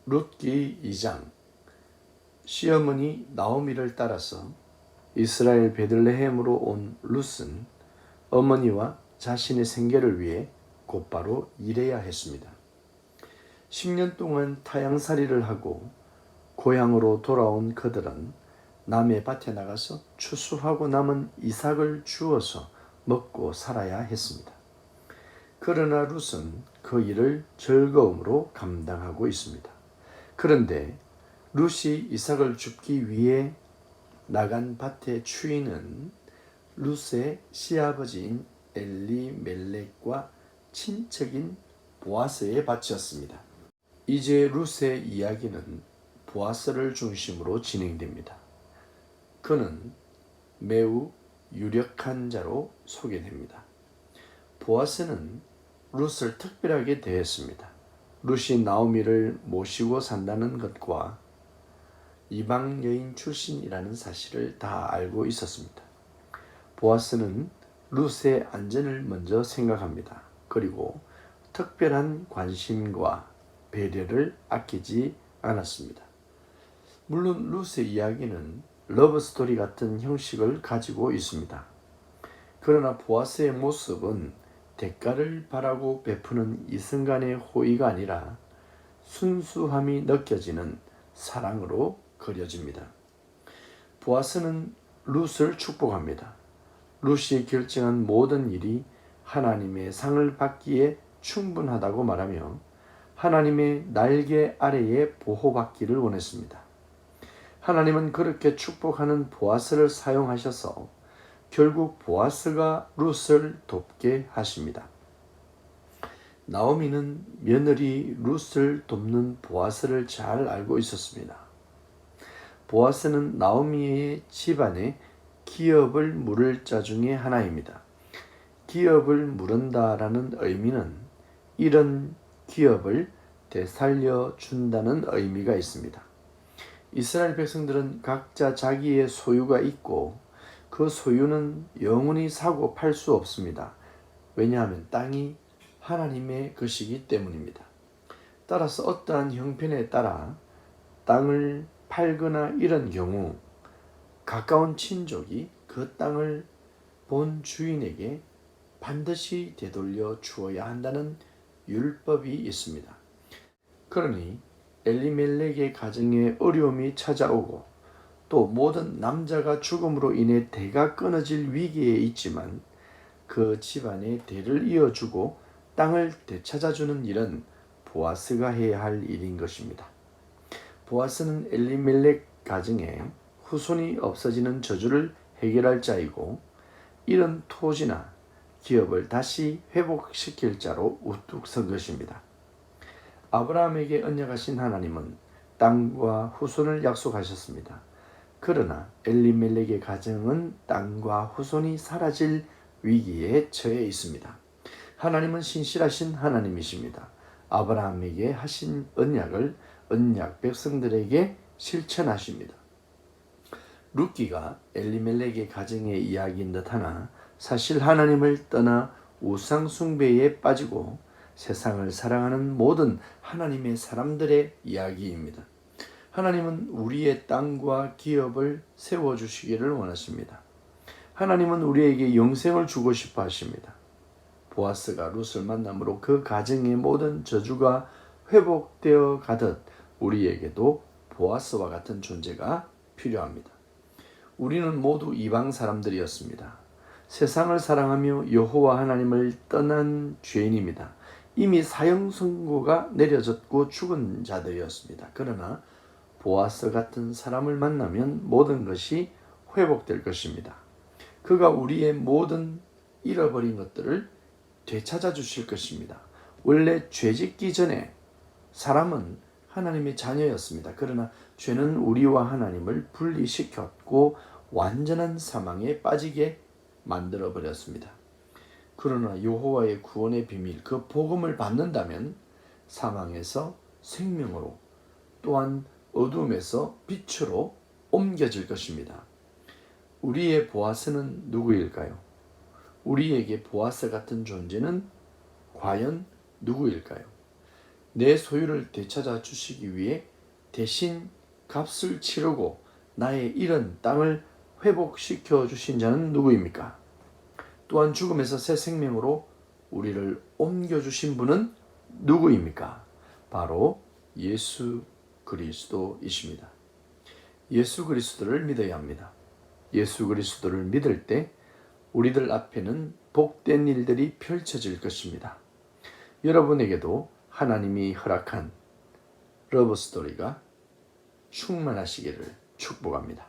룻기 2장. 시어머니 나오미를 따라서 이스라엘 베들레헴으로 온 룻은 어머니와 자신의 생계를 위해 곧바로 일해야 했습니다. 10년 동안 타향살이를 하고 고향으로 돌아온 그들은 남의 밭에 나가서 추수하고 남은 이삭을 주워서 먹고 살아야 했습니다. 그러나 룻은 그 일을 즐거움으로 감당하고 있습니다. 그런데 룻이 이삭을 줍기 위해 나간 밭의 추위는 룻의 시아버지인 엘리멜렉과 친척인 보아스의 밭이었습니다. 이제 룻의 이야기는 보아스를 중심으로 진행됩니다. 그는 매우 유력한 자로 소개됩니다. 보아스는 룻을 특별하게 대했습니다. 룻이 나오미를 모시고 산다는 것과 이방 여인 출신이라는 사실을 다 알고 있었습니다. 보아스는 룻의 안전을 먼저 생각합니다. 그리고 특별한 관심과 배려를 아끼지 않았습니다. 물론 룻의 이야기는 러브스토리 같은 형식을 가지고 있습니다. 그러나 보아스의 모습은 대가를 바라고 베푸는 이순간의 호의가 아니라 순수함이 느껴지는 사랑으로 그려집니다. 보아스는 룻을 축복합니다. 룻이 결정한 모든 일이 하나님의 상을 받기에 충분하다고 말하며 하나님의 날개 아래에 보호받기를 원했습니다. 하나님은 그렇게 축복하는 보아스를 사용하셔서 결국 보아스가 룻을 돕게 하십니다. 나오미는 며느리 룻을 돕는 보아스를 잘 알고 있었습니다. 보아스는 나오미의 집안에 기업을 물을 자 중에 하나입니다. 기업을 물은다라는 의미는 이런 기업을 되살려 준다는 의미가 있습니다. 이스라엘 백성들은 각자 자기의 소유가 있고 그 소유는 영원히 사고 팔 수 없습니다. 왜냐하면 땅이 하나님의 것이기 때문입니다. 따라서 어떠한 형편에 따라 땅을 팔거나 이런 경우 가까운 친족이 그 땅을 본 주인에게 반드시 되돌려 주어야 한다는 율법이 있습니다. 그러니 엘리멜렉의 가정에 어려움이 찾아오고 또 모든 남자가 죽음으로 인해 대가 끊어질 위기에 있지만 그 집안의 대를 이어주고 땅을 되찾아주는 일은 보아스가 해야 할 일인 것입니다. 보아스는 엘리멜렉 가정에 후손이 없어지는 저주를 해결할 자이고 이런 토지나 기업을 다시 회복시킬 자로 우뚝 선 것입니다. 아브라함에게 언약하신 하나님은 땅과 후손을 약속하셨습니다. 그러나 엘리멜렉의 가정은 땅과 후손이 사라질 위기에 처해 있습니다. 하나님은 신실하신 하나님이십니다. 아브라함에게 하신 언약을 언약 백성들에게 실천하십니다. 룻기가 엘리멜렉의 가정의 이야기인 듯하나 사실 하나님을 떠나 우상 숭배에 빠지고 세상을 사랑하는 모든 하나님의 사람들의 이야기입니다. 하나님은 우리의 땅과 기업을 세워주시기를 원하십니다. 하나님은 우리에게 영생을 주고 싶어 하십니다. 보아스가 룻을 만남으로 그 가정의 모든 저주가 회복되어 가듯 우리에게도 보아스와 같은 존재가 필요합니다. 우리는 모두 이방 사람들이었습니다. 세상을 사랑하며 여호와 하나님을 떠난 죄인입니다. 이미 사형 선고가 내려졌고 죽은 자들이었습니다. 그러나 보아스 같은 사람을 만나면 모든 것이 회복될 것입니다. 그가 우리의 모든 잃어버린 것들을 되찾아 주실 것입니다. 원래 죄짓기 전에 사람은 하나님의 자녀였습니다. 그러나 죄는 우리와 하나님을 분리시켰고 완전한 사망에 빠지게 만들어 버렸습니다. 그러나 여호와의 구원의 비밀, 그 복음을 받는다면 사망에서 생명으로 또한 어둠에서 빛으로 옮겨질 것입니다. 우리의 보아스는 누구일까요? 우리에게 보아스 같은 존재는 과연 누구일까요? 내 소유를 되찾아 주시기 위해 대신 값을 치르고 나의 잃은 땅을 회복시켜 주신 자는 누구입니까? 또한 죽음에서 새 생명으로 우리를 옮겨주신 분은 누구입니까? 바로 예수 그리스도이십니다. 예수 그리스도를 믿어야 합니다. 예수 그리스도를 믿을 때 우리들 앞에는 복된 일들이 펼쳐질 것입니다. 여러분에게도 하나님이 허락한 러브스토리가 충만하시기를 축복합니다.